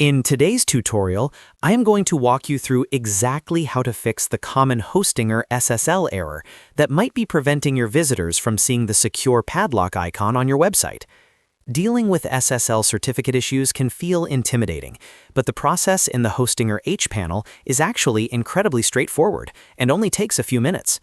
In today's tutorial, I am going to walk you through exactly how to fix the common Hostinger SSL error that might be preventing your visitors from seeing the secure padlock icon on your website. Dealing with SSL certificate issues can feel intimidating, but the process in the Hostinger H panel is actually incredibly straightforward and only takes a few minutes.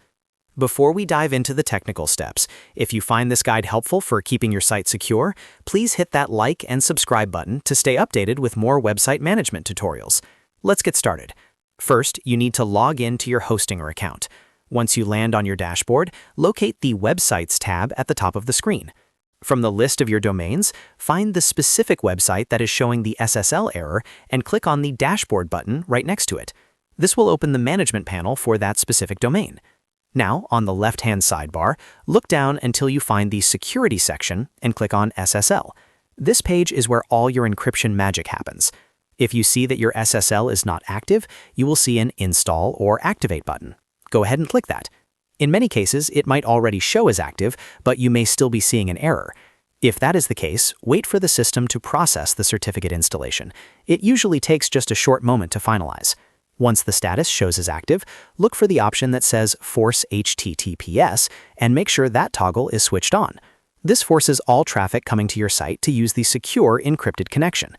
Before we dive into the technical steps, if you find this guide helpful for keeping your site secure, please hit that like and subscribe button to stay updated with more website management tutorials. Let's get started. First, you need to log in to your Hostinger account. Once you land on your dashboard, locate the Websites tab at the top of the screen. From the list of your domains, find the specific website that is showing the SSL error and click on the Dashboard button right next to it. This will open the management panel for that specific domain. Now, on the left-hand sidebar, look down until you find the Security section and click on SSL. This page is where all your encryption magic happens. If you see that your SSL is not active, you will see an Install or Activate button. Go ahead and click that. In many cases, it might already show as active, but you may still be seeing an error. If that is the case, wait for the system to process the certificate installation. It usually takes just a short moment to finalize. Once the status shows as active, look for the option that says Force HTTPS and make sure that toggle is switched on. This forces all traffic coming to your site to use the secure encrypted connection.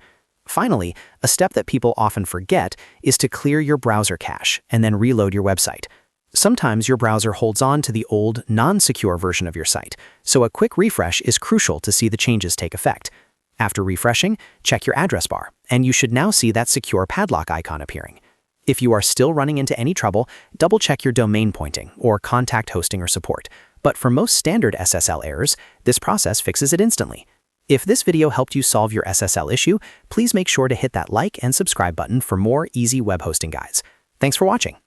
Finally, a step that people often forget is to clear your browser cache and then reload your website. Sometimes your browser holds on to the old, non-secure version of your site, so a quick refresh is crucial to see the changes take effect. After refreshing, check your address bar, and you should now see that secure padlock icon appearing. If you are still running into any trouble, double-check your domain pointing or contact Hostinger support. But for most standard SSL errors, this process fixes it instantly. If this video helped you solve your SSL issue, please make sure to hit that like and subscribe button for more easy web hosting guides. Thanks for watching.